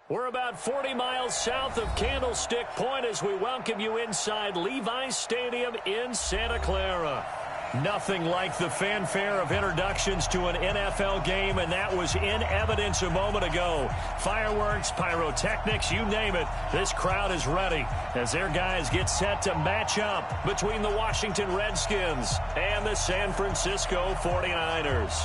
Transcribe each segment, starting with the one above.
We're about 40 miles south of Candlestick Point as we welcome you inside Levi's Stadium in Santa Clara. Nothing like the fanfare of introductions to an NFL game, and that was in evidence a moment ago. Fireworks, pyrotechnics, you name it, this crowd is ready as their guys get set to match up between the Washington Redskins and the San Francisco 49ers.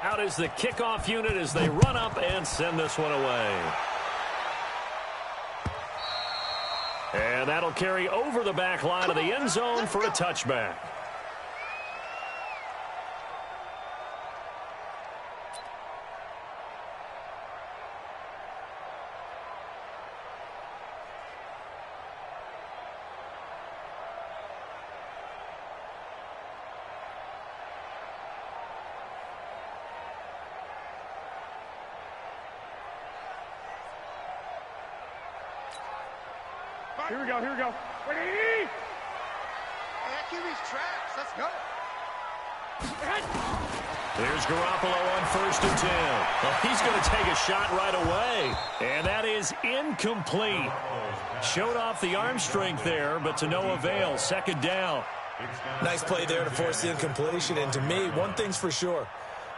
Out is the kickoff unit as they run up and send this one away. And that'll carry over the back line of the end zone for a touchback. Here we go, here we go. Ready? Hey, that QB's tracks. Let's go. There's Garoppolo on 1st and 10. Well, he's going to take a shot right away. And that is incomplete. Showed off the arm strength there, but to no avail. 2nd down. Nice play there to force the incompletion. And to me, one thing's for sure.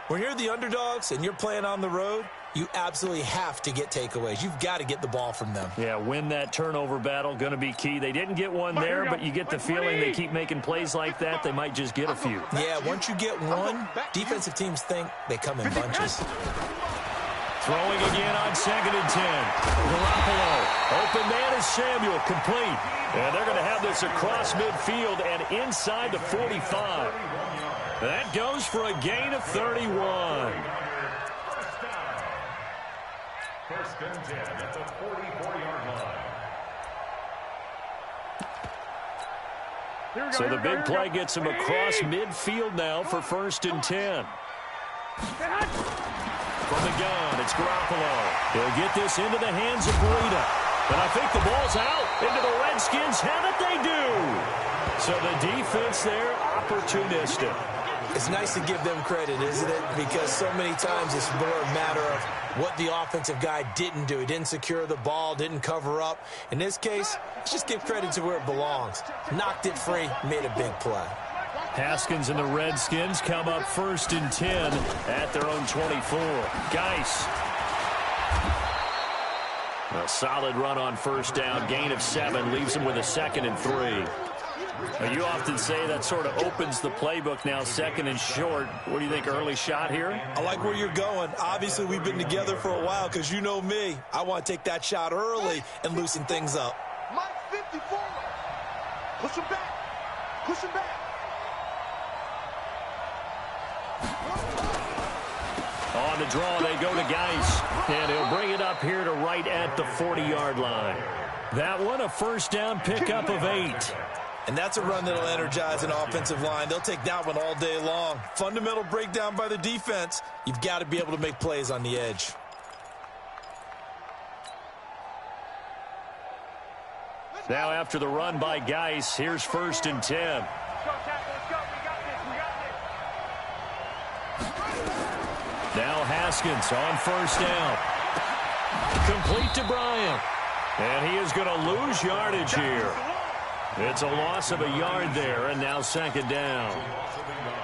When you're the underdogs and you're playing on the road, you absolutely have to get takeaways. You've got to get the ball from them. Yeah, win that turnover battle, going to be key. They didn't get one there, but you get the feeling they keep making plays like that, they might just get a few. Yeah, once you get one, defensive teams think they come in bunches. Throwing again on 2nd and 10. Garoppolo, open man is Samuel, complete. And they're going to have this across midfield and inside the 45. That goes for a gain of 31. 1st and 10 at the 44-yard line. So the big play gets him across midfield now for 1st and 10. From the gun, it's Garoppolo. He'll get this into the hands of Breida. And I think the ball's out into the Redskins. Have it, they do. So the defense there, opportunistic. It's nice to give them credit, isn't it? Because so many times it's more a matter of what the offensive guy didn't do. He didn't secure the ball, didn't cover up. In this case, let's just give credit to where it belongs. Knocked it free, made a big play. Haskins and the Redskins come up 1st and 10 at their own 24. Geis. A solid run on 1st down. Gain of 7 leaves them with a 2nd and 3. Now, you often say that sort of opens the playbook now, 2nd and short. What do you think, early shot here? I like where you're going. Obviously, we've been together for a while because you know me. I want to take that shot early and loosen things up. Mike 54. Push him back. Push him back. On the draw, they go to Geis. And he'll bring it up here to right at the 40-yard line. That one, a 1st down pickup of 8. And that's a run that'll energize an offensive line. They'll take that one all day long. Fundamental breakdown by the defense. You've got to be able to make plays on the edge. Now after the run by Geis, here's 1st and 10. Let's go, Tackle. Let's go. We got this. We got this. Now Haskins on 1st down. Complete to Bryant. And he is going to lose yardage here. It's a loss of a yard there, and now second down.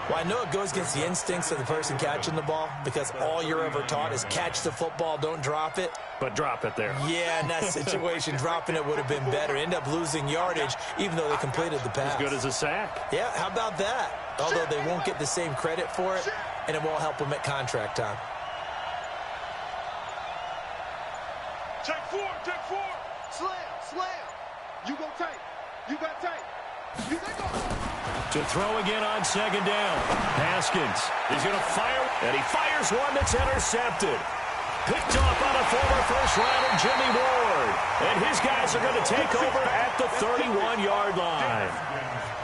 Well, I know it goes against the instincts of the person catching the ball because all you're ever taught is catch the football, don't drop it. But drop it there. Yeah, in that situation, dropping it would have been better. End up losing yardage, even though they completed the pass. As good as a sack. Yeah, how about that? Although they won't get the same credit for it, and it won't help them at contract time. Check four. Slam. You go tight. You got tight. You got go. To throw again on second down. Haskins is going to fire, and he fires one that's intercepted. Picked off by the former first-rounder Jimmy Ward. And his guys are going to take over at the 31-yard line.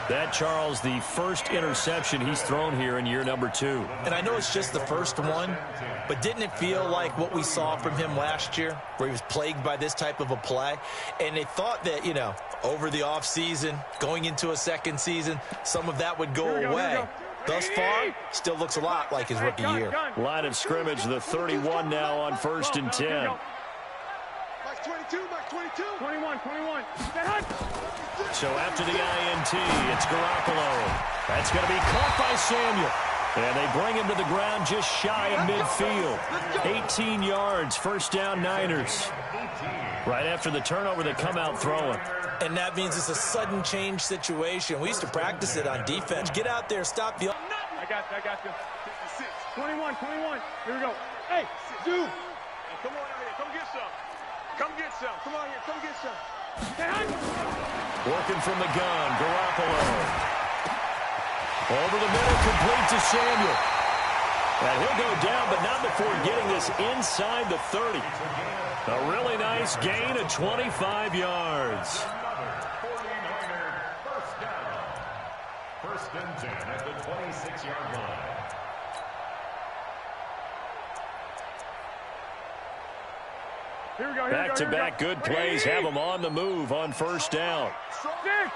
That, Charles, the first interception he's thrown here in year number 2. And I know it's just the first one, but didn't it feel like what we saw from him last year, where he was plagued by this type of a play? And they thought that, over the offseason, going into a second season, some of that would go away. Thus far, still looks a lot like his rookie year. Line of scrimmage, the 31 now on 1st and 10. Mike 22. 21. So after the INT, it's Garoppolo. That's going to be caught by Samuel. And they bring him to the ground just shy of midfield. 18 yards, first down Niners. Right after the turnover, they come out throwing. And that means it's a sudden change situation. We used to practice it on defense. Get out there, stop the... I got you. 21. Here we go. Hey, dude. Come on out here. Come get some. Come on here. Come get some. Working from the gun, Garoppolo. Over the middle, complete to Samuel. And he'll go down, but not before getting this inside the 30. A really nice gain of 25 yards. 1st and 10 at the 26-yard line. Here we go. Back-to-back good plays have them on the move on first down. Stick.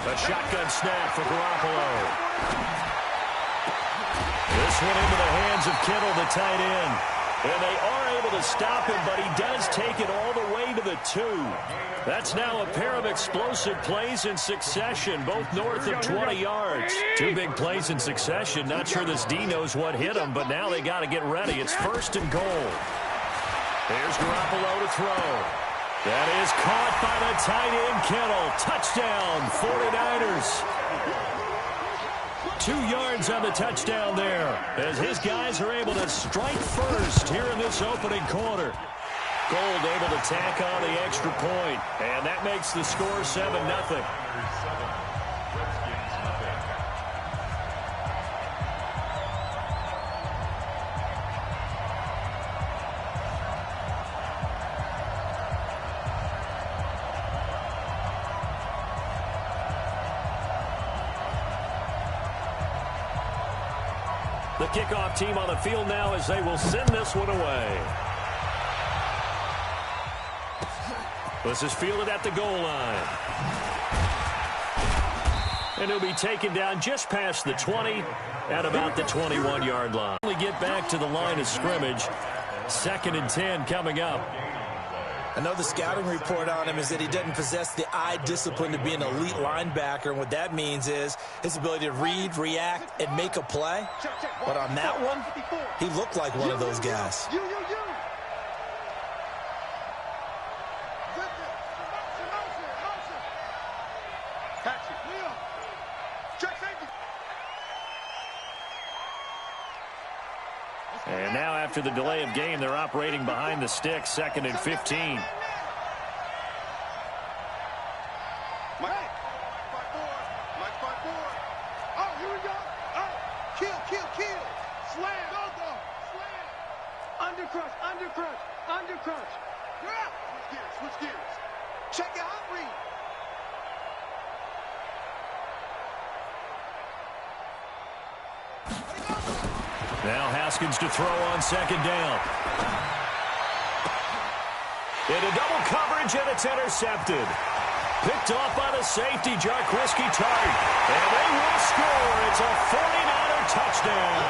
A shotgun snap for Garoppolo. This one into the hands of Kittle, the tight end. And they are able to stop him, but he does take it all the way to the 2. That's now a pair of explosive plays in succession, both north of 20 yards. 2 big plays in succession. Not sure this D knows what hit him, but now they got to get ready. It's 1st and goal. Here's Garoppolo to throw. That is caught by the tight end, Kittle. Touchdown, 49ers. 2 yards on the touchdown there, as his guys are able to strike first here in this opening quarter. Gold able to tack on the extra point, and that makes the score 7-0. The kickoff team on the field now as they will send this one away. This is fielded at the goal line. And he'll be taken down just past the 20 at about the 21-yard line. We get back to the line of scrimmage. 2nd and 10 coming up. I know the scouting report on him is that he doesn't possess the eye discipline to be an elite linebacker, and what that means is his ability to read, react, and make a play. But on that one, he looked like one of those guys. And now after the delay of game, they're operating behind the sticks, 2nd and 15. Oh, here we go. Oh, kill. Slam. Go. Slam. Undercrush. Yeah. Switch gears. Check your hot read. Now Haskins to throw on 2nd down. Into double coverage, and it's intercepted. Picked off by the safety, Jarquiski Tart. And they will score. It's a 49er touchdown.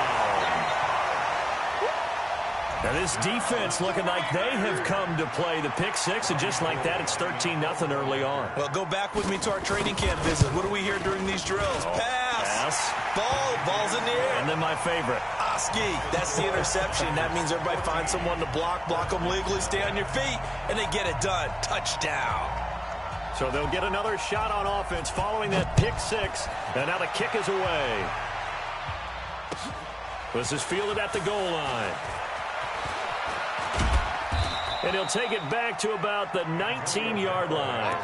Now this defense looking like they have come to play the pick six, and just like that, it's 13-0 early on. Well, go back with me to our training camp visit. What do we hear during these drills? Pass. Ball's in the air. And then my favorite. Oski. That's the interception. That means everybody finds someone to block them legally, stay on your feet, and they get it done. Touchdown. So they'll get another shot on offense following that pick six, and now the kick is away. This is fielded at the goal line. And he'll take it back to about the 19-yard line.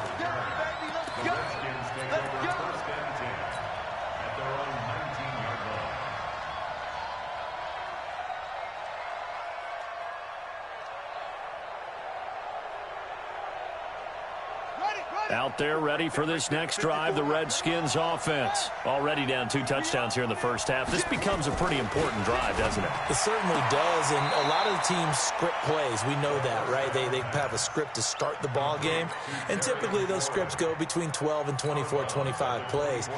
Out there ready for this next drive, the Redskins offense. Already down 2 touchdowns here in the first half. This becomes a pretty important drive, doesn't it? It certainly does, and a lot of the teams script plays. We know that, right? They have a script to start the ball game, and typically those scripts go between 12 and 24, 25 plays.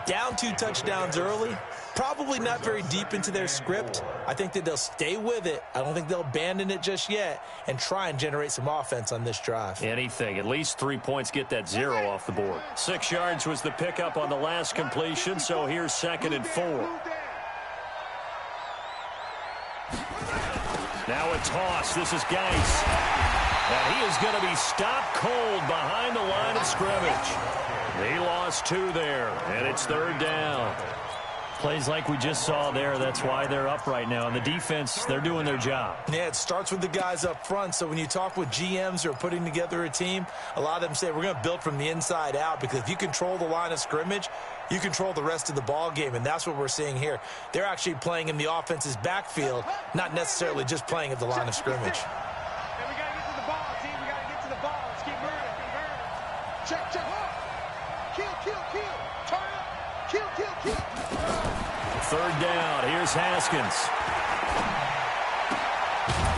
Down 2 touchdowns early, probably not very deep into their script. I think that they'll stay with it. I don't think they'll abandon it just yet and try and generate some offense on this drive. Anything. At least 3 points, get that 0 off the board. 6 yards was the pickup on the last completion, so here's 2nd and 4. Now a toss. This is Geis. And he is going to be stopped cold behind the line of scrimmage. He lost 2 there, and it's 3rd down. Plays like we just saw there. That's why they're up right now. And the defense, they're doing their job. Yeah, it starts with the guys up front. So when you talk with GMs who are putting together a team, a lot of them say we're going to build from the inside out, because if you control the line of scrimmage, you control the rest of the ball game, and that's what we're seeing here. They're actually playing in the offense's backfield, not necessarily just playing at the line of scrimmage. Third down. Here's Haskins.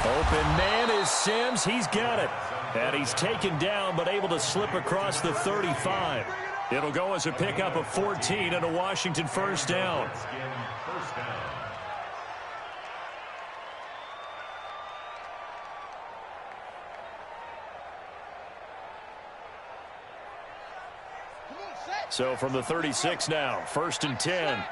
Open man is Sims. He's got it. And he's taken down, but able to slip across the 35. It'll go as a pickup of 14 and a Washington first down. So from the 36 now, 1st and 10.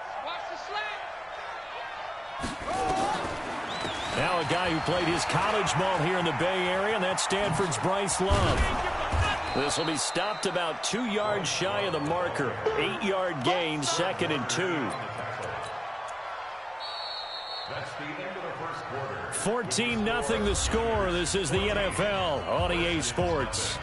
Now a guy who played his college ball here in the Bay Area, and that's Stanford's Bryce Love. This will be stopped about 2 yards shy of the marker. 8-yard gain, 2nd and 2. That's the end of the first quarter. 14-0 the score. This is the NFL on EA Sports.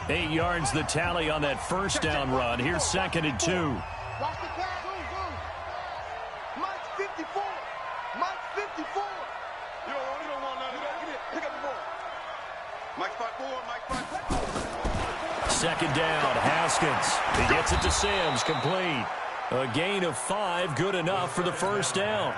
Eight yards the tally on that first down run. Here's 2nd and 2. Watch the pass. Mike's 54. Mike's 54. You don't want none of that. Get it. Pick up the ball. Mike's 5'4". Mike's 5'4". 2nd down, Haskins. He gets it to Sims, complete. A gain of 5, good enough for the first down.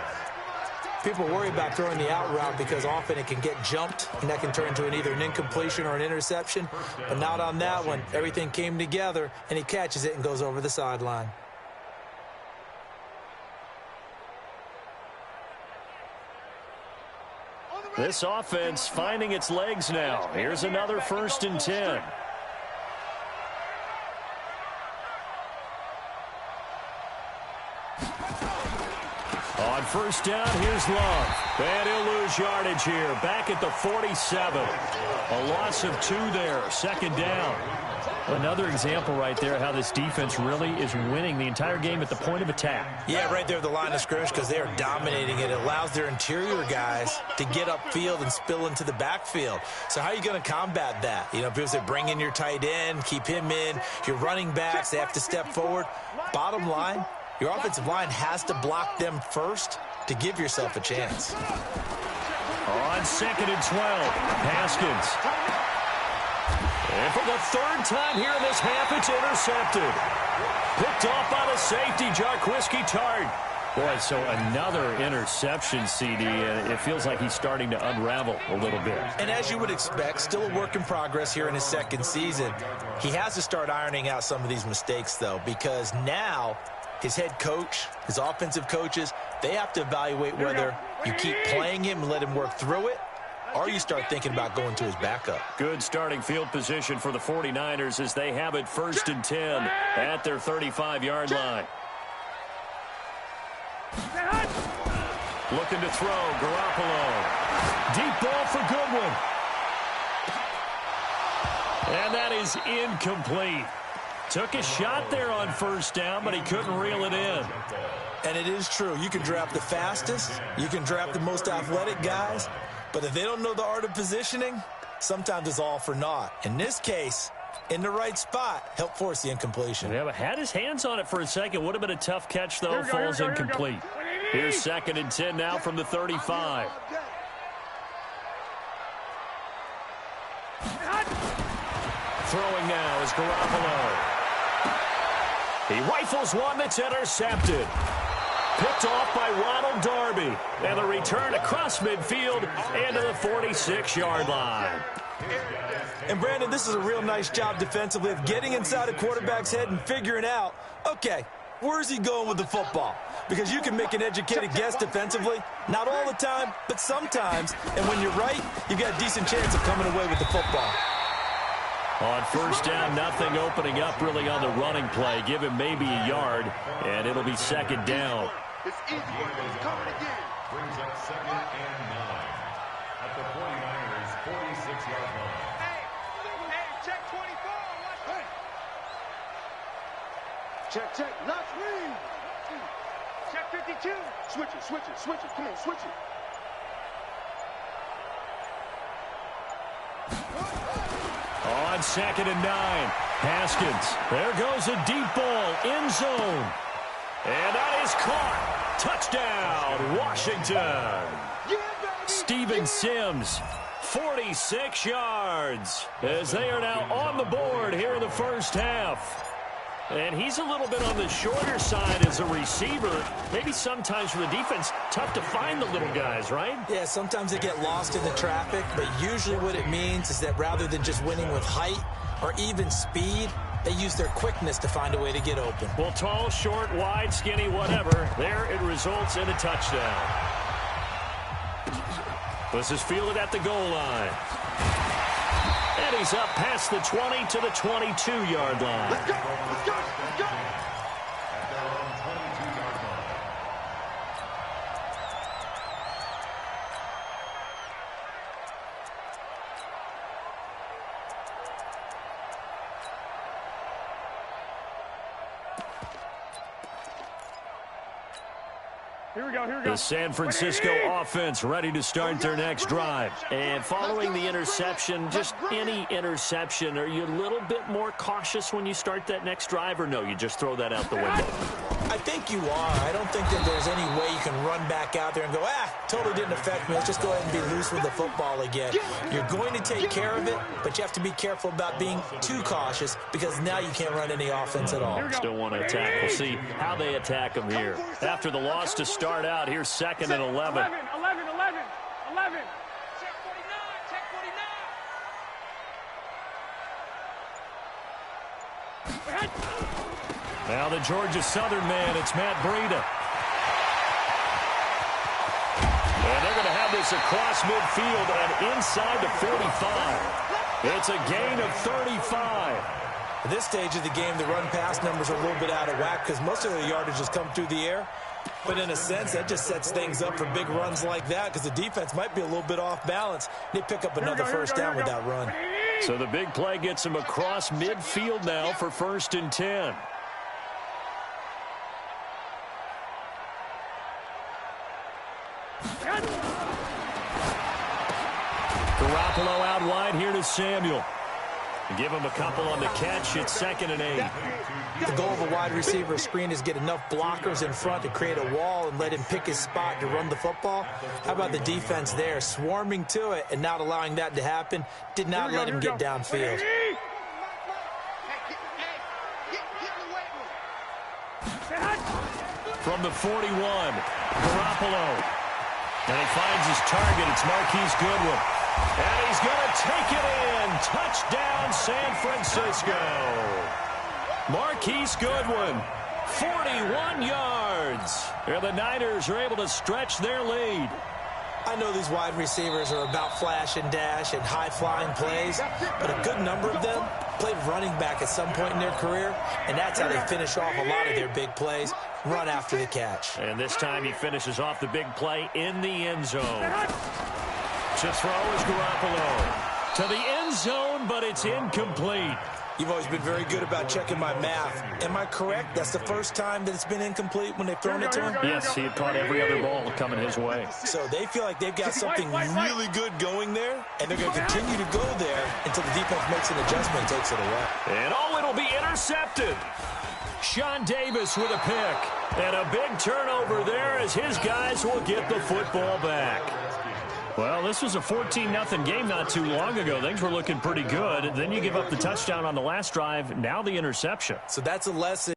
People worry about throwing the out route because often it can get jumped, and that can turn into either an incompletion or an interception. But not on that one. Everything came together, and he catches it and goes over the sideline. This offense finding its legs now. Here's another 1st and 10. On first down, here's Love. And he'll lose yardage here. Back at the 47. A loss of 2 there. 2nd down. Another example right there how this defense really is winning the entire game at the point of attack. Yeah, right there at the line of scrimmage, because they are dominating it. It allows their interior guys to get upfield and spill into the backfield. So how are you going to combat that? You know, people say bring in your tight end, keep him in. Your running backs, they have to step forward. Bottom line, your offensive line has to block them first to give yourself a chance. On 2nd and 12, Haskins. And for the 3rd time here in this half, it's intercepted. Picked off by the safety, Jarquiski Tart. Boy, so another interception, CD, and it feels like he's starting to unravel a little bit. And as you would expect, still a work in progress here in his second season. He has to start ironing out some of these mistakes, though, because now his head coach, his offensive coaches, they have to evaluate whether you keep playing him and let him work through it, or you start thinking about going to his backup. Good starting field position for the 49ers as they have it 1st and 10 at their 35-yard line. Looking to throw, Garoppolo. Deep ball for Goodwin. And that is incomplete. Took a shot there on 1st down, but he couldn't reel it in. And it is true. You can draft the fastest. You can draft the most athletic guys. But if they don't know the art of positioning, sometimes it's all for naught. In this case, in the right spot, helped force the incompletion. Yeah, but had his hands on it for a second. Would have been a tough catch, though. Falls incomplete. Here's 2nd and 10 now from the 35. Throwing now is Garoppolo. He rifles one that's intercepted. Picked off by Ronald Darby. And the return across midfield into the 46-yard line. And, Brandon, this is a real nice job defensively of getting inside a quarterback's head and figuring out, okay, where's he going with the football? Because you can make an educated guess defensively. Not all the time, but sometimes. And when you're right, you've got a decent chance of coming away with the football. On 1st down, nothing opening up really on the running play. Give him maybe a yard, and it'll be 2nd down. It's easy. It's coming again. Brings up 2nd and 9 at the 49ers' 46-yard line. Hey, check 24. Watch it. Check. Let's read. Check 52. Switch it. Come on, switch it. On 2nd and 9, Haskins. There goes a deep ball, end zone. And that is caught. Touchdown, Washington. Steven Sims, 46 yards, as they are now on the board here in the 1st half. And he's a little bit on the shorter side as a receiver. Maybe sometimes for the defense, tough to find the little guys, right? Yeah, sometimes they get lost in the traffic, but usually what it means is that rather than just winning with height or even speed, they use their quickness to find a way to get open. Well, tall, short, wide, skinny, whatever, there it results in a touchdown. This is fielded at the goal line. And he's up past the 20 to the 22-yard line. Let's go. At their own 22-yard line. Here we go. The San Francisco offense ready to start their next drive. And following the interception, just any interception, are you a little bit more cautious when you start that next drive, or no, you just throw that out the window? I think you are. I don't think that there's any way you can run back out there and go, totally didn't affect me. Let's just go ahead and be loose with the football again. You're going to take care of it, but you have to be careful about being too cautious because now you can't run any offense at all. Still want to attack. We'll see how they attack them here. After the loss to start out, here's 2nd and 11. 11. Check 49. Now the Georgia Southern man, it's Matt Breida. And they're going to have this across midfield and inside the 45. It's a gain of 35. At this stage of the game, the run-pass numbers are a little bit out of whack because most of the yardage has come through the air. But in a sense, that just sets things up for big runs like that because the defense might be a little bit off balance. They pick up another 1st down with that run. So the big play gets him across midfield now for 1st and 10. Garoppolo out wide here to Samuel. Give him a couple on the catch. It's 2nd and 8. The goal of a wide receiver screen is get enough blockers in front to create a wall and let him pick his spot to run the football. How about the defense there, swarming to it and not allowing that to happen? Did not let him get downfield. from the 41. Garoppolo. And he finds his target. It's Marquise Goodwin. And he's going to take it in. Touchdown, San Francisco. Marquise Goodwin, 41 yards. And the Niners are able to stretch their lead. I know these wide receivers are about flash and dash and high-flying plays, but a good number of them played running back at some point in their career, and that's how they finish off a lot of their big plays, run after the catch. And this time he finishes off the big play in the end zone. To throw is Garoppolo. To the end zone, but it's incomplete. You've always been very good about checking my math. Am I correct? That's the first time that it's been incomplete when they've thrown it to him? Yes, he had caught every other ball coming his way. So they feel like they've got something really good going there, and they're going to continue to go there until the defense makes an adjustment and takes it away. And it'll be intercepted. Sean Davis with a pick. And a big turnover there as his guys will get the football back. Well, this was a 14-0 game not too long ago. Things were looking pretty good. Then you give up the touchdown on the last drive. Now the interception. So that's a lesson.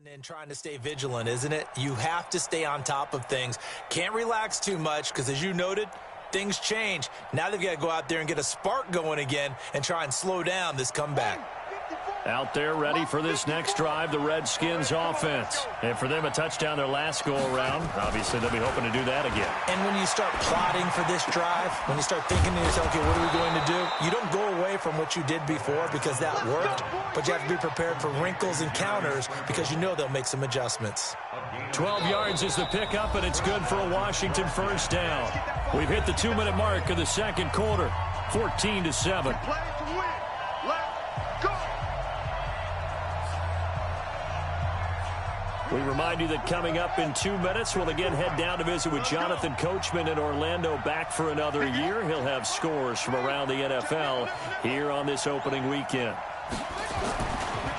And trying to stay vigilant, isn't it? You have to stay on top of things. Can't relax too much because, as you noted, things change. Now they've got to go out there and get a spark going again and try and slow down this comeback. Out there ready for this next drive, the Redskins offense. And for them, a touchdown their last go-around. Obviously, they'll be hoping to do that again. And when you start plotting for this drive, when you start thinking to yourself, okay, what are we going to do? You don't go away from what you did before because that worked, but you have to be prepared for wrinkles and counters because you know they'll make some adjustments. 12 yards is the pickup, and it's good for a Washington first down. We've hit the 2-minute mark of the second quarter, 14-7. We remind you that coming up in 2 minutes, we'll again head down to visit with Jonathan Coachman in Orlando, back for another year. He'll have scores from around the NFL here on this opening weekend.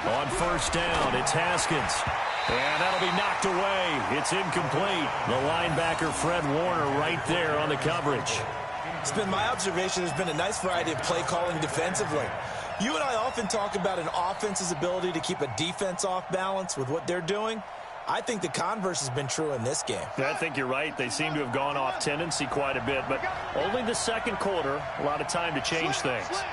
On first down, it's Haskins. And that'll be knocked away. It's incomplete. The linebacker, Fred Warner, right there on the coverage. It's been my observation there's been a nice variety of play calling defensively. You and I often talk about an offense's ability to keep a defense off balance with what they're doing. I think the converse has been true in this game. I think you're right. They seem to have gone off tendency quite a bit, but only the second quarter, a lot of time to change things. Switch.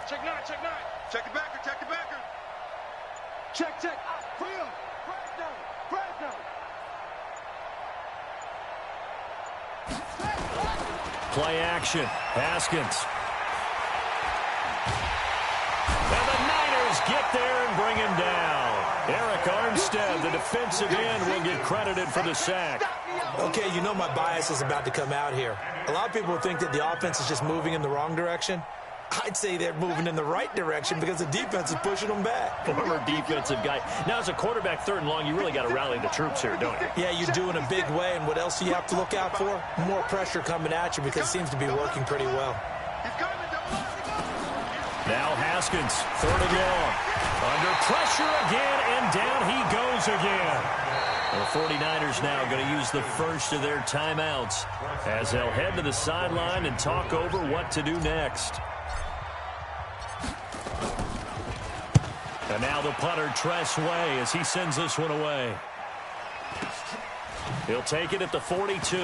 Check nine. Check the backer. Check. Free him. Break Play action. Haskins. And the Niners get there and bring him down. Eric Armstead, the defensive end, will get credited for the sack. Okay, you know my bias is about to come out here. A lot of people think that the offense is just moving in the wrong direction. I'd say they're moving in the right direction because the defense is pushing them back. Former defensive guy. Now, as a quarterback, 3rd and long, you really got to rally the troops here, don't you? Yeah, you do in a big way, and what else do you have to look out for? More pressure coming at you because it seems to be working pretty well. Now Haskins, 3rd and long. Under pressure again, and down he goes again. The 49ers now going to use the first of their timeouts as they'll head to the sideline and talk over what to do next. And now the punter, Tress Way, as he sends this one away. He'll take it at the 42.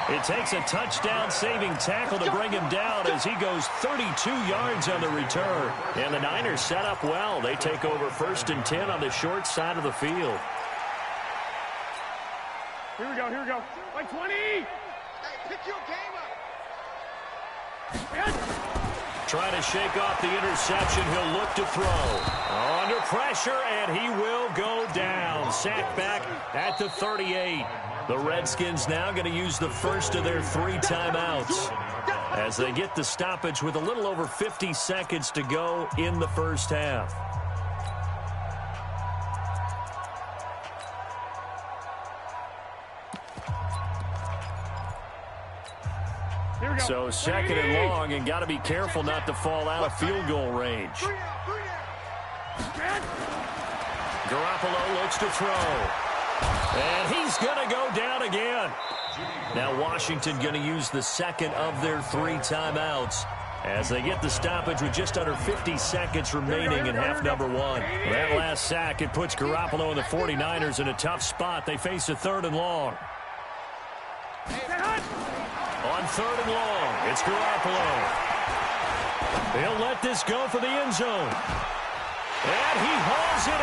It takes a touchdown-saving tackle to bring him down as he goes 32 yards on the return. And the Niners set up well. They take over 1st and 10 on the short side of the field. Here we go. Like 20. Hey, pick your game up. Trying to shake off the interception. He'll look to throw. Under pressure, and he will go down. Sacked back at the 38. The Redskins now going to use the first of their 3 timeouts as they get the stoppage with a little over 50 seconds to go in the first half. So 2nd and long, and got to be careful not to fall out of field goal range. Garoppolo looks to throw. And he's going to go down again. Now Washington going to use the second of their 3 timeouts as they get the stoppage with just under 50 seconds remaining in half number 1. That last sack, it puts Garoppolo and the 49ers in a tough spot. They face a 3rd and long. On 3rd and long, it's Garoppolo. He'll let this go for the end zone. And he hauls it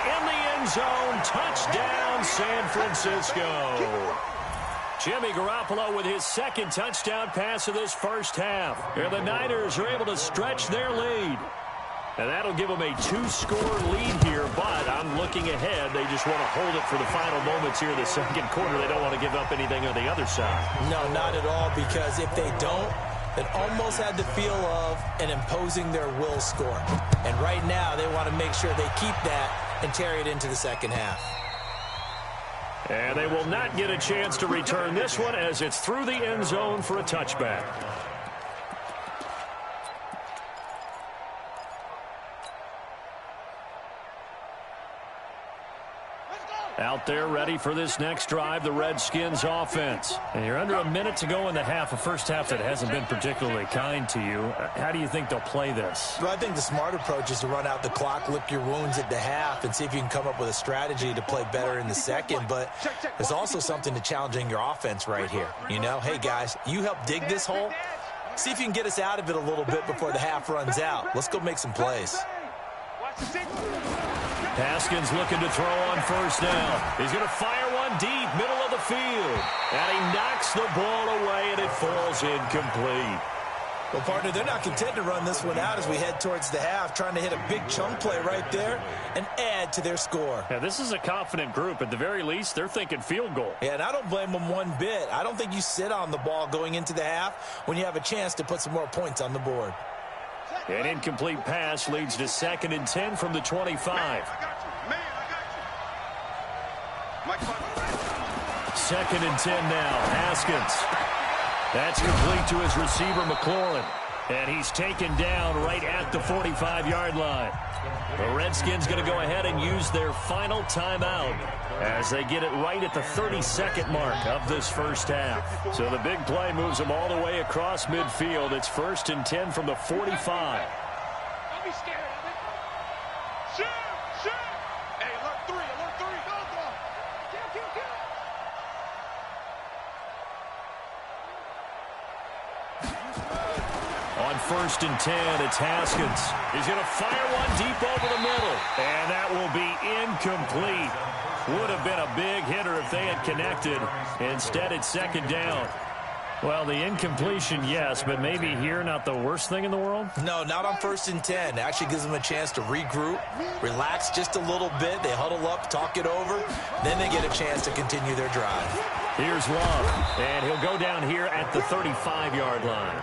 in the end zone. Touchdown, San Francisco. Jimmy Garoppolo with his 2nd touchdown pass of this first half. And the Niners are able to stretch their lead. And that'll give them a 2-score lead here, but I'm looking ahead. They just want to hold it for the final moments here in the second quarter. They don't want to give up anything on the other side. No, not at all, because if they don't, it almost had the feel of an imposing their will score. And right now, they want to make sure they keep that and carry it into the second half. And they will not get a chance to return this one as it's through the end zone for a touchback. Out there ready for this next drive, the Redskins offense. And you're under a minute to go in the half, a first half that hasn't been particularly kind to you. How do you think they'll play this? Well, I think the smart approach is to run out the clock, lick your wounds at the half, and see if you can come up with a strategy to play better in the second. But there's also something to challenging your offense right here. You know, hey, guys, you help dig this hole. See if you can get us out of it a little bit before the half runs out. Let's go make some plays. Haskins looking to throw on first down. He's going to fire one deep, middle of the field. And he knocks the ball away, and it falls incomplete. Well, partner, they're not content to run this one out as we head towards the half, trying to hit a big chunk play right there and add to their score. Yeah, this is a confident group. At the very least, they're thinking field goal. Yeah, and I don't blame them one bit. I don't think you sit on the ball going into the half when you have a chance to put some more points on the board. An incomplete pass leads to 2nd and 10 from the 25. 2nd and 10 now. Haskins. That's complete to his receiver, McLaurin. And he's taken down right at the 45-yard line. The Redskins going to go ahead and use their final timeout as they get it right at the 32nd mark of this first half. So the big play moves them all the way across midfield. It's 1st and 10 from the 45. Don't be scared of it. Shoot! Shoot! Hey, alert 3, alert 3. Go, go. Kill. On 1st and 10, it's Haskins. He's going to fire one deep over the middle. And that will be incomplete. Would have been a big hitter if they had connected. Instead, it's 2nd down. Well, the incompletion, yes, but maybe here not the worst thing in the world? No, not on 1st and 10. Actually gives them a chance to regroup, relax just a little bit. They huddle up, talk it over. Then they get a chance to continue their drive. Here's Love, and he'll go down here at the 35-yard line.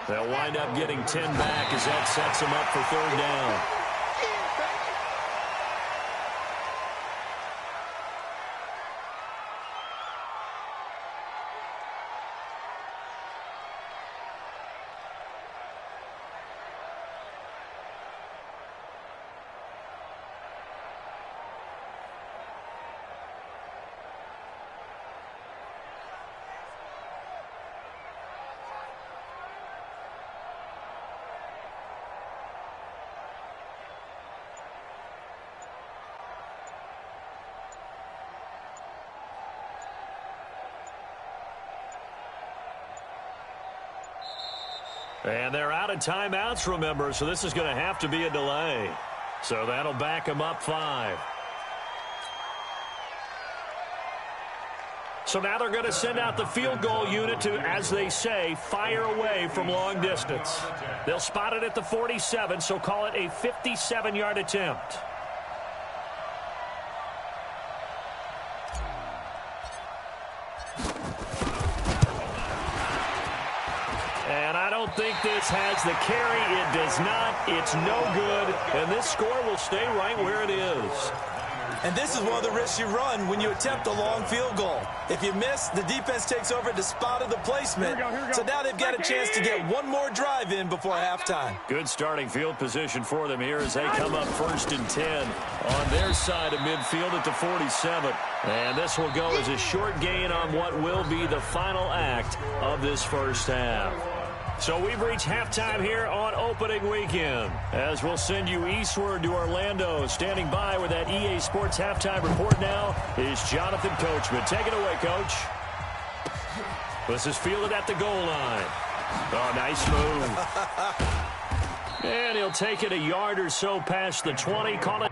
They'll wind up getting 10 back as that sets them up for 3rd down. And they're out of timeouts, remember, so this is going to have to be a delay. So that'll back them up 5. So now they're going to send out the field goal unit to, as they say, fire away from long distance. They'll spot it at the 47, so call it a 57-yard attempt. And I don't think this has the carry. It does not. It's no good. And this score will stay right where it is. And this is one of the risks you run when you attempt a long field goal. If you miss, the defense takes over at the spot of the placement. Here we go. So now they've got a chance to get one more drive in before halftime. Good starting field position for them here as they come up 1st and 10 on their side of midfield at the 47. And this will go as a short gain on what will be the final act of this first half. So we've reached halftime here on opening weekend, as we'll send you eastward to Orlando. Standing by with that EA Sports halftime report now is Jonathan Coachman. Take it away, Coach. This is fielded at the goal line. Oh, nice move. And he'll take it a yard or so past the 20. Call it.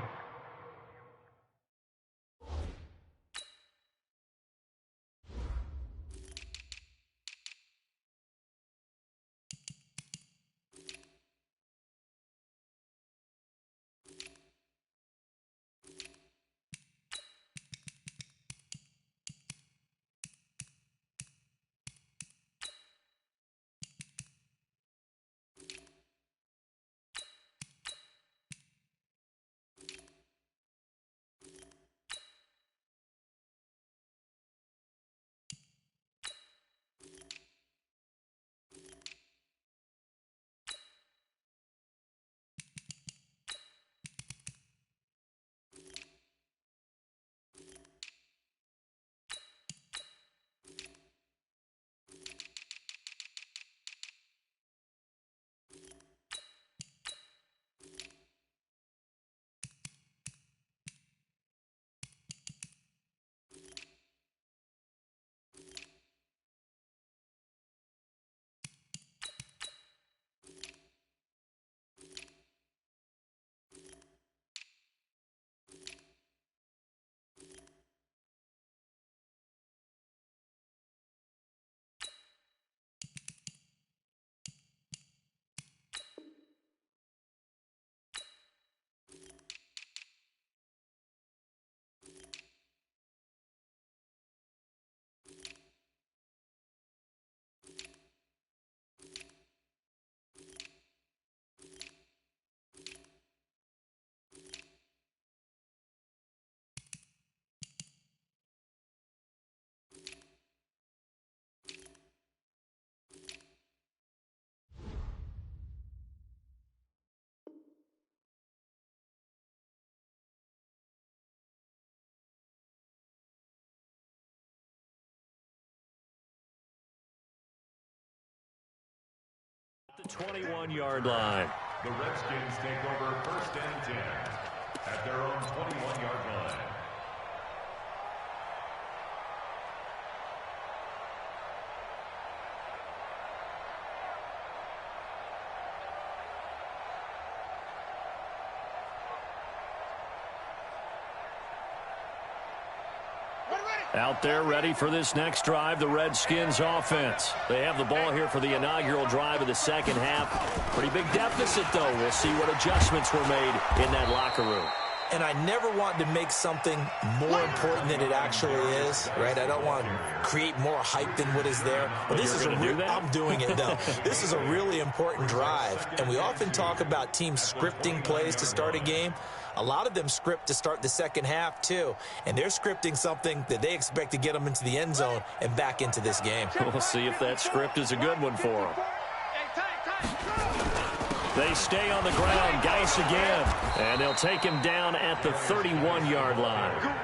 The 21-yard line. The Redskins take over 1st and 10 at their own 21-yard line. Out there ready for this next drive, the Redskins offense. They have the ball here for the inaugural drive of the second half. Pretty big deficit, though. We'll see what adjustments were made in that locker room. And I never want to make something more important than it actually is, right? I don't want to create more hype than what is there. But this is I'm doing it, though. This is a really important drive. And we often talk about teams scripting plays to start a game. A lot of them script to start the second half, too. And they're scripting something that they expect to get them into the end zone and back into this game. We'll see if that script is a good one for them. They stay on the ground. Geis again. And they'll take him down at the 31-yard line.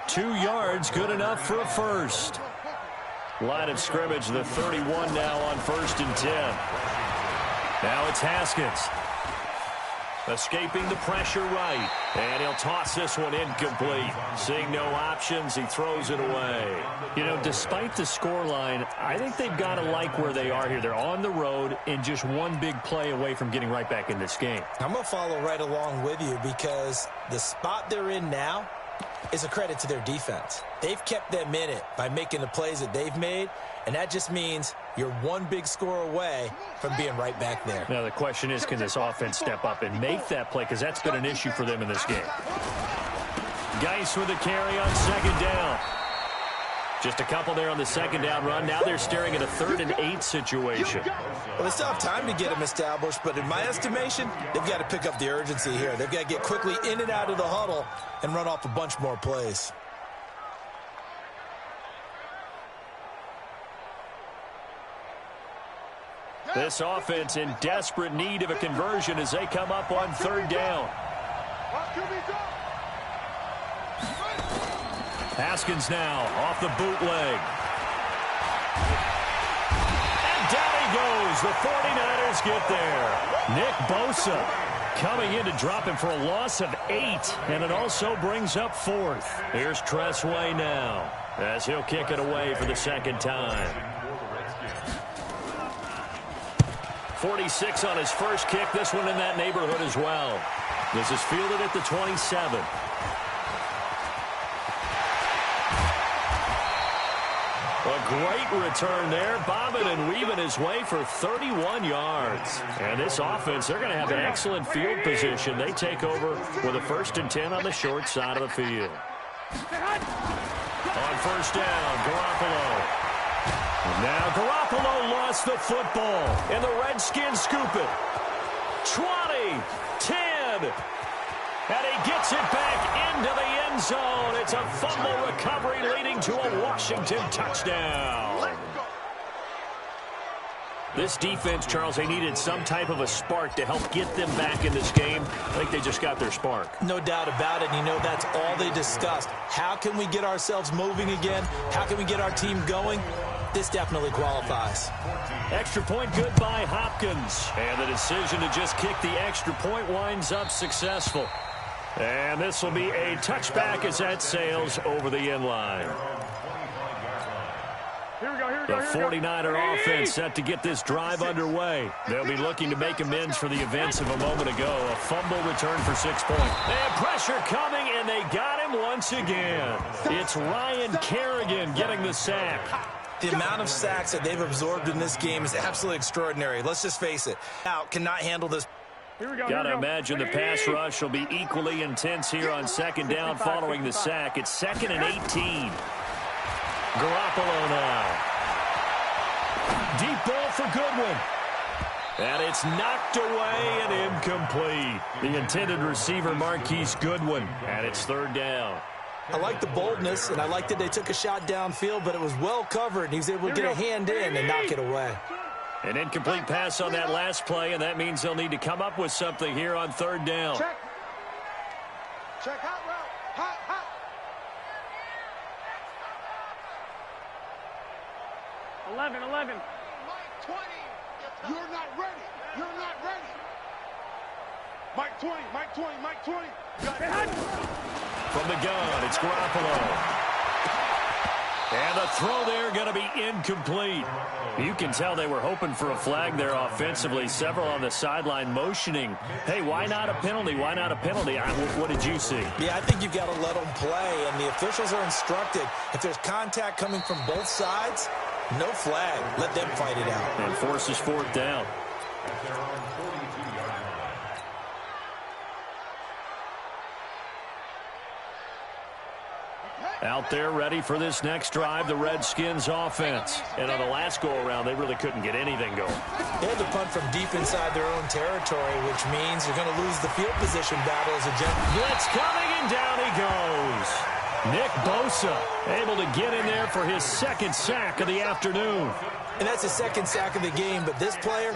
2 yards, good enough for a first. Line of scrimmage, the 31 now on 1st and 10. Now it's Haskins. Escaping the pressure right. And he'll toss this one incomplete. Seeing no options, he throws it away. You know, despite the scoreline, I think they've got to like where they are here. They're on the road and just one big play away from getting right back in this game. I'm going to follow right along with you because the spot they're in now is a credit to their defense. They've kept them in it by making the plays that they've made, and that just means you're one big score away from being right back there. Now the question is, can this offense step up and make that play, because that's been an issue for them in this game. Geis with a carry on second down. Just a couple there on the second down run. Now they're staring at a 3rd and 8 situation. Well, they still have time to get them established, but in my estimation, they've got to pick up the urgency here. They've got to get quickly in and out of the huddle and run off a bunch more plays. This offense in desperate need of a conversion as they come up on 3rd down. Haskins now off the bootleg. And down he goes. The 49ers get there. Nick Bosa coming in to drop him for a loss of 8. And it also brings up 4th. Here's Tressway now as he'll kick it away for the second time. 46 on his first kick. This one in that neighborhood as well. This is fielded at the 27. A great return there, bobbing and weaving his way for 31 yards. And this offense, they're going to have an excellent field position. They take over with a 1st and 10 on the short side of the field. On 1st down, Garoppolo. Now Garoppolo lost the football, and the Redskins scoop it. 20, 10, and he gets it back into the end zone. It's a fumble recovery leading to a Washington touchdown. This defense, Charles, they needed some type of a spark to help get them back in this game. I think they just got their spark. No doubt about it. And you know, that's all they discussed. How can we get ourselves moving again? How can we get our team going? This definitely qualifies. Extra point good by Hopkins. And the decision to just kick the extra point winds up successful. And this will be a touchback as that sails over the end line. The 49er offense set to get this drive underway. They'll be looking to make amends for the events of a moment ago. A fumble return for 6 points. They have pressure coming, and they got him once again. It's Ryan Kerrigan getting the sack. The amount of sacks that they've absorbed in this game is absolutely extraordinary. Let's just face it. Now, cannot handle this. Got to imagine the pass rush will be equally intense here on 2nd down following the sack. It's 2nd and 18. Garoppolo now. Deep ball for Goodwin. And it's knocked away and incomplete. The intended receiver, Marquise Goodwin. And it's 3rd down. I like the boldness, and I like that they took a shot downfield, but it was well covered, and he was able to get a hand in and knock it away. An incomplete pass on that last play, and that means they'll need to come up with something here on 3rd down. Check. Check hot route. Hot, hot. 11. Mike 20. You're not ready. You're not ready. Mike 20. Mike 20. Mike 20. From the gun, it's Garoppolo. And the throw there going to be incomplete. You can tell they were hoping for a flag there offensively. Several on the sideline motioning. Hey, why not a penalty? Why not a penalty? What did you see? Yeah, I think you've got to let them play, and the officials are instructed. If there's contact coming from both sides, no flag. Let them fight it out. And forces 4th down. Out there ready for this next drive, the Redskins offense. And on the last go-around, they really couldn't get anything going. They had to punt from deep inside their own territory, which means they're going to lose the field position battle as a general. Blitz coming, and down he goes. Nick Bosa able to get in there for his 2nd sack of the afternoon. And that's his 2nd sack of the game, but this player,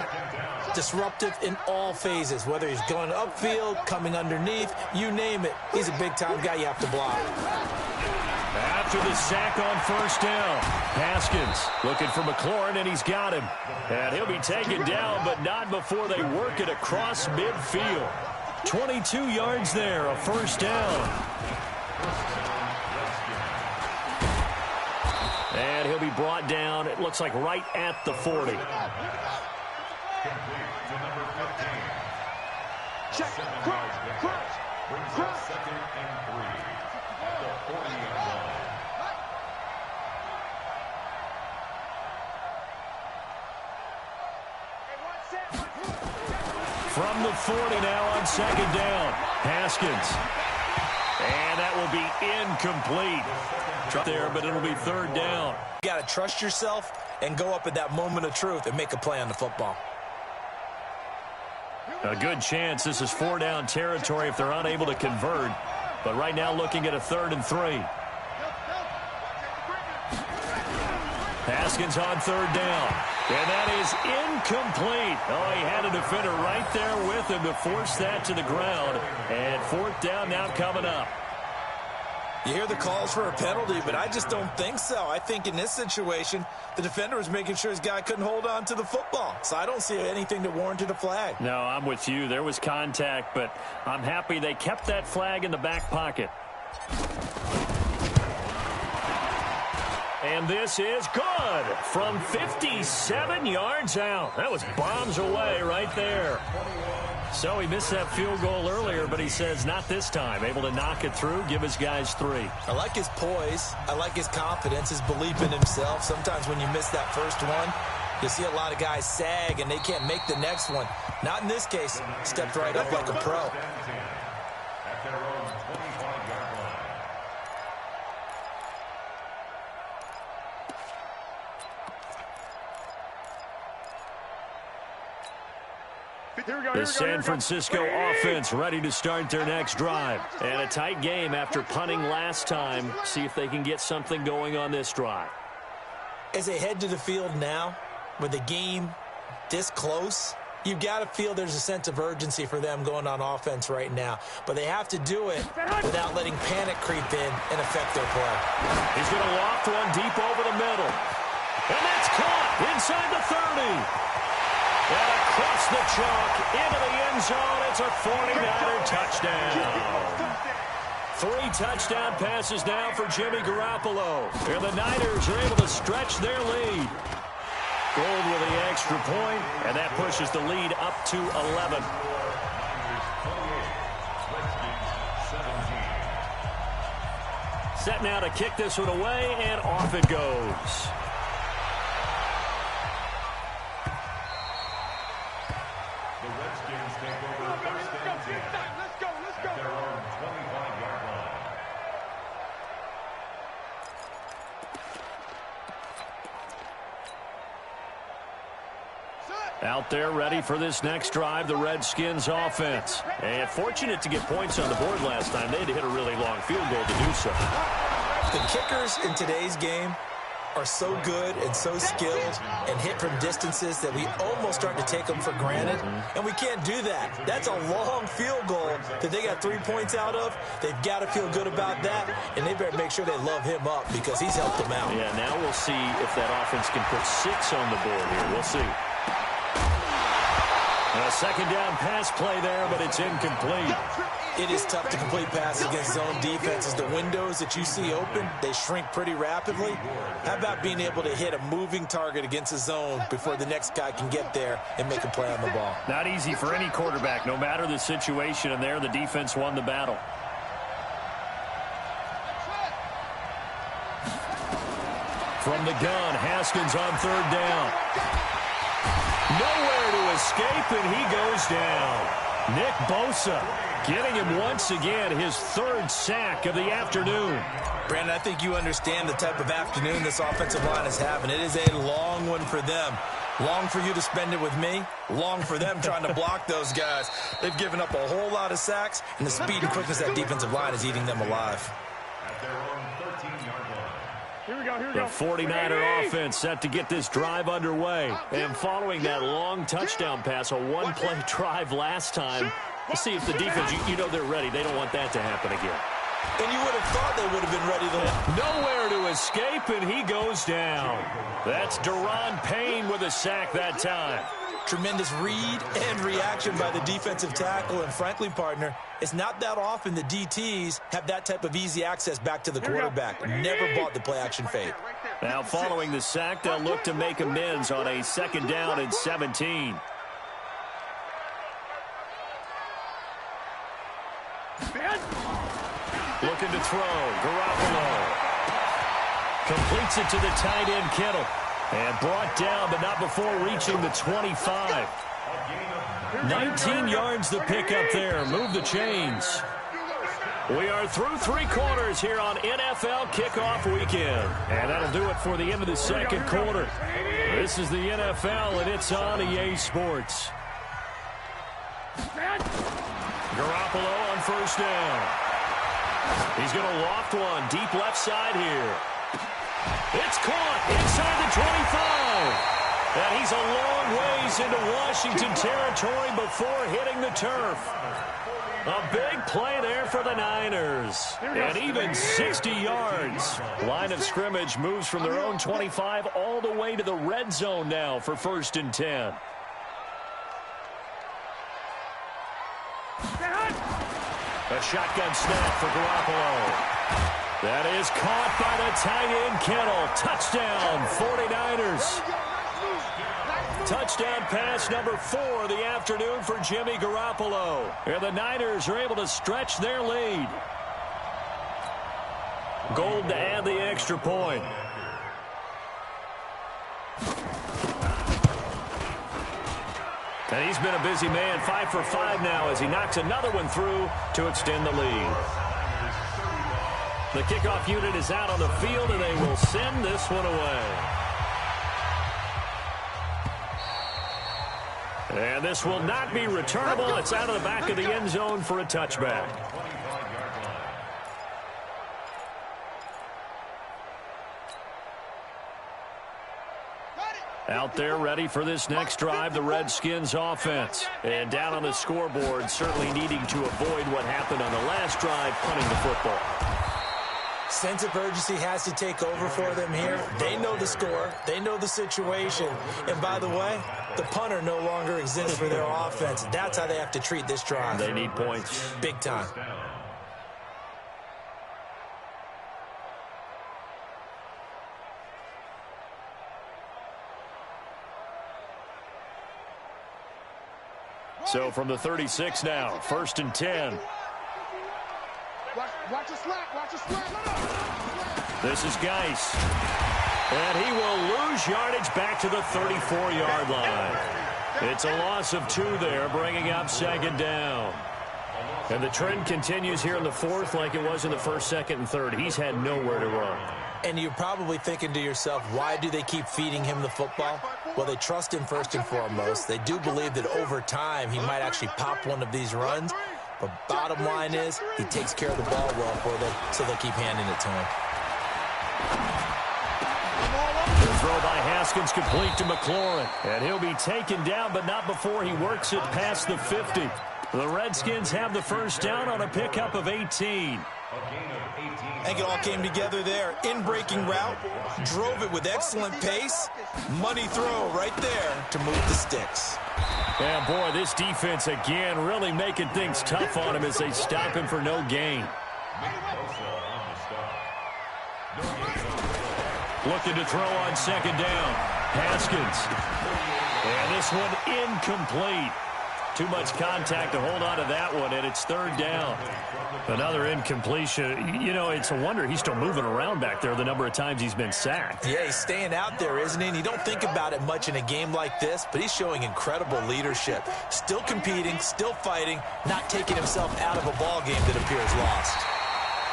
disruptive in all phases, whether he's going upfield, coming underneath, you name it. He's a big-time guy you have to block. After the sack on 1st down, Haskins looking for McLaurin, and he's got him. And he'll be taken down, but not before they work it across midfield. 22 yards there, a 1st down. And he'll be brought down, it looks like right at the 40. Check. Cross. Brings up 2nd and 3 at the 40-yard line. From the 40 now on 2nd down. Haskins. And that will be incomplete. There, but it'll be third down. You got to trust yourself and go up at that moment of truth and make a play on the football. A good chance this is 4-down territory if they're unable to convert. But right now looking at a 3rd and 3. Haskins on 3rd down. And that is incomplete. Oh, he had a defender right there with him to force that to the ground. And 4th down now coming up. You hear the calls for a penalty, but I just don't think so. I think in this situation, the defender was making sure his guy couldn't hold on to the football. So I don't see anything that warranted a flag. No, I'm with you. There was contact, but I'm happy they kept that flag in the back pocket. And this is good from 57 yards out. That was bombs away right there. So he missed that field goal earlier, but he says not this time. Able to knock it through, give his guys 3. I like his poise. I like his confidence, his belief in himself. Sometimes when you miss that first one, you see a lot of guys sag and they can't make the next one. Not in this case. Stepped right up like a pro. The San Francisco offense ready to start their next drive. And a tight game after punting last time. See if they can get something going on this drive. As they head to the field now, with the game this close, you've got to feel there's a sense of urgency for them going on offense right now. But they have to do it without letting panic creep in and affect their play. He's going to loft one deep over the middle. And that's caught inside the 30. And across the chalk into the end zone. It's a 49er touchdown. 3 touchdown passes now for Jimmy Garoppolo. And the Niners are able to stretch their lead. Gold with the extra point, and that pushes the lead up to 11. Set now to kick this one away, and off it goes. Out there ready for this next drive, the Redskins offense. And fortunate to get points on the board last time. They had to hit a really long field goal to do so. The kickers in today's game are so good and so skilled and hit from distances that we almost start to take them for granted. And we can't do that. That's a long field goal that they got 3 points out of. They've got to feel good about that, and they better make sure they love him up because he's helped them out. Yeah, now we'll see if that offense can put 6 on the board here. We'll see. A second down pass play there, but it's incomplete. It is tough to complete passes against zone defenses. The windows that you see open, they shrink pretty rapidly. How about being able to hit a moving target against a zone before the next guy can get there and make a play on the ball? Not easy for any quarterback, no matter the situation, and there the defense won the battle. From the gun, Haskins on 3rd down. Nowhere to escape, and he goes down. Nick Bosa getting him once again his 3rd sack of the afternoon. Brandon, I think you understand the type of afternoon this offensive line is having. It is a long one for them. Long for you to spend it with me. Long for them trying to block those guys. They've given up a whole lot of sacks, and the speed and quickness of that defensive line is eating them alive. The 49er offense set to get this drive underway. And following that long touchdown pass, a one-play drive last time, we'll see if the defense, you know they're ready. They don't want that to happen again. And you would have thought they would have been ready to... Nowhere to escape, and he goes down. That's Daron Payne with a sack that time. Tremendous read and reaction by the defensive tackle. And frankly, partner, it's not that often the DTs have that type of easy access back to the quarterback. Never bought the play-action fade. Now, following the sack, they'll look to make amends on a 2nd down and 17. Looking to throw. Garoppolo completes it to the tight end, Kittle. And brought down, but not before reaching the 25. 19 yards the pickup there. Move the chains. We are through 3 quarters here on NFL Kickoff Weekend. And that'll do it for the end of the second quarter. This is the NFL, and it's on EA Sports. Garoppolo on first down. He's going to loft one deep left side here. It's caught inside the 25. And he's a long ways into Washington territory before hitting the turf. A big play there for the Niners. And even 60 yards. Line of scrimmage moves from their own 25 all the way to the red zone now for 1st and 10. A shotgun snap for Garoppolo. That is caught by the tight end Kittle. Touchdown, 49ers. Touchdown pass number 4 of the afternoon for Jimmy Garoppolo. And the Niners are able to stretch their lead. Gold to add the extra point. And he's been a busy man, 5 for 5 now as he knocks another one through to extend the lead. The kickoff unit is out on the field, and they will send this one away. And this will not be returnable. It's out of the back of the end zone for a touchback. Out there ready for this next drive, the Redskins offense. And down on the scoreboard, certainly needing to avoid what happened on the last drive, punting the football. Sense of urgency has to take over for them here. They know the score. They know the situation. And by the way, the punter no longer exists for their offense. That's how they have to treat this drive. They need points. Big time. So from the 36 now, 1st and 10. Watch the slap. Watch the slap. This is Geis. And he will lose yardage back to the 34-yard line. It's a loss of 2 there, bringing up 2nd down. And the trend continues here in the 4th like it was in the 1st, 2nd, and 3rd. He's had nowhere to run. And you're probably thinking to yourself, why do they keep feeding him the football? Well, they trust him first and foremost. They do believe that over time he might actually pop one of these runs. But bottom line is he takes care of the ball well for them, so they'll keep handing it to him. The throw by Haskins complete to McLaurin. And he'll be taken down, but not before he works it past the 50. The Redskins have the first down on a pickup of 18. I think it all came together there. In-breaking route, drove it with excellent pace. Money throw right there to move the sticks. Yeah, boy, this defense again really making things tough on him as they stop him for no gain. Looking to throw on 2nd down. Haskins. And this one incomplete. Too much contact to hold on to that one, and it's 3rd down. Another incompletion. You know, it's a wonder he's still moving around back there the number of times he's been sacked. Yeah, he's staying out there, isn't he? And you don't think about it much in a game like this, but he's showing incredible leadership. Still competing, still fighting, not taking himself out of a ball game that appears lost.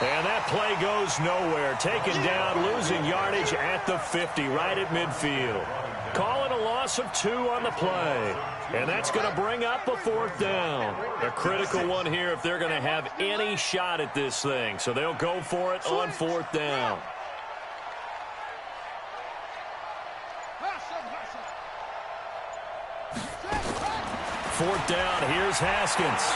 And that play goes nowhere. Taken down, losing yardage at the 50, right at midfield. Call it a loss of 2 on the play. And that's going to bring up a 4th down. A critical one here if they're going to have any shot at this thing. So they'll go for it on 4th down. Fourth down, here's Haskins.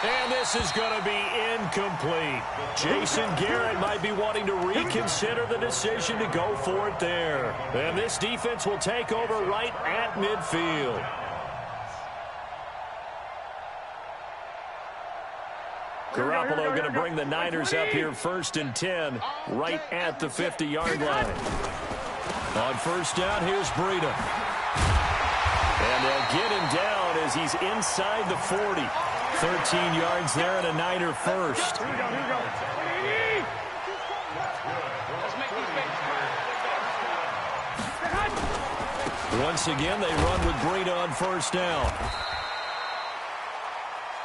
And this is going to be incomplete. Jason Garrett might be wanting to reconsider the decision to go for it there. And this defense will take over right at midfield. Garoppolo going to bring the Niners up here 1st and 10, right at the 50-yard line. On 1st down, here's Breida. And they'll get him down as he's inside the 40. 13 yards there and a Niner first. Here we go, here we go. Once again, they run with Breida on 1st down.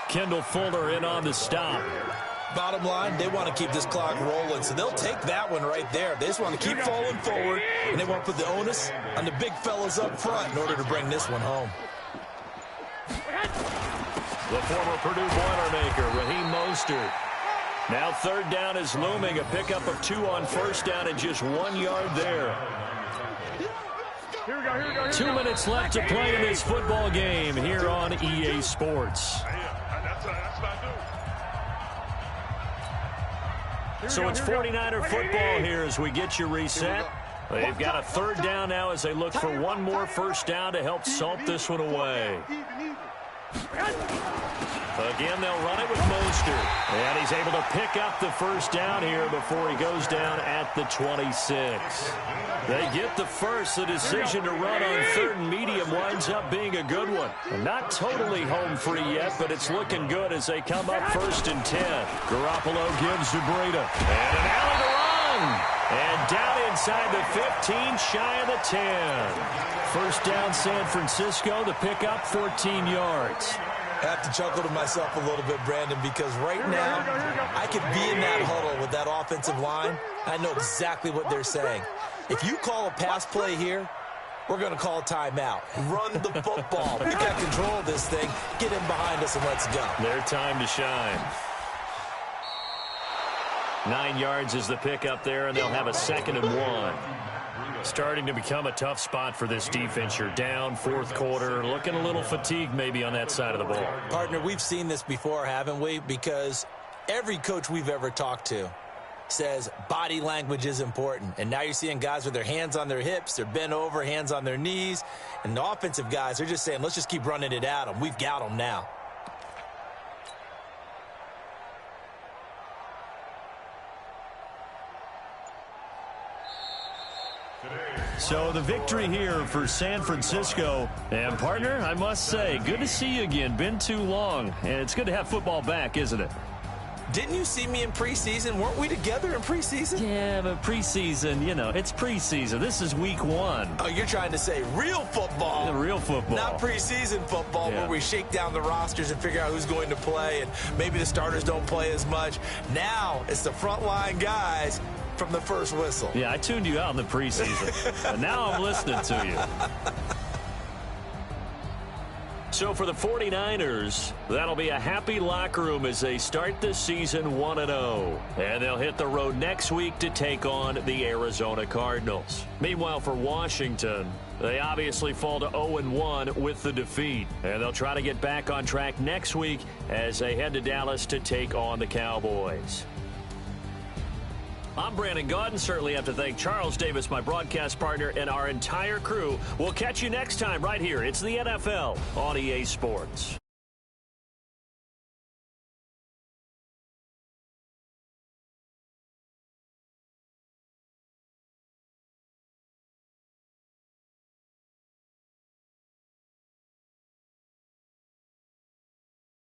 Kendall Fuller in on the stop. Bottom line, they want to keep this clock rolling, so they'll take that one right there. They just want to keep falling forward, and they want to put the onus on the big fellas up front in order to bring this one home. The former Purdue Boilermaker, Raheem Mostert. Now third down is looming. A pickup of 2 on first down and just 1 yard there. Here we go, here we go, here 2 minutes left to play in this football game here on EA Sports. So it's 49er football here as we get you reset. They've got a third down now as they look for one more first down to help salt this one away. Again, they'll run it with Mostert. And he's able to pick up the first down here before he goes down at the 26. They get the first. The decision to run on third and medium winds up being a good one. Not totally home free yet, but it's looking good as they come up 1st and 10. Garoppolo gives to Breida. And an alley to run. And down inside the 15, shy of the 10. First down, San Francisco. The pickup, 14 yards. I have to chuckle to myself a little bit, Brandon, because right now I could be in that huddle with that offensive line. I know exactly what they're saying. If you call a pass play here, we're going to call a timeout. Run the football. We got control of this thing. Get in behind us and let's go. Their time to shine. 9 yards is the pickup there, and they'll have a 2nd and 1. Starting to become a tough spot for this defense. You're down, 4th quarter, looking a little fatigued maybe on that side of the ball. Partner, we've seen this before, haven't we? Because every coach we've ever talked to says body language is important. And now you're seeing guys with their hands on their hips, they're bent over, hands on their knees. And the offensive guys are just saying, let's just keep running it at them. We've got them now. So the victory here for San Francisco. And, partner, I must say, good to see you again. Been too long. And it's good to have football back, isn't it? Didn't you see me in preseason? Weren't we together in preseason? Yeah, but preseason, you know, it's preseason. This is week 1. Oh, you're trying to say real football. Yeah, real football. Not preseason football where we shake down the rosters and figure out who's going to play, and maybe the starters don't play as much. Now it's the frontline guys from the first whistle. Yeah, I tuned you out in the preseason. And now I'm listening to you. So for the 49ers, that'll be a happy locker room as they start this season 1-0. And they'll hit the road next week to take on the Arizona Cardinals. Meanwhile, for Washington, they obviously fall to 0-1 with the defeat. And they'll try to get back on track next week as they head to Dallas to take on the Cowboys. I'm Brandon Gaudin. Certainly have to thank Charles Davis, my broadcast partner, and our entire crew. We'll catch you next time right here. It's the NFL on EA Sports.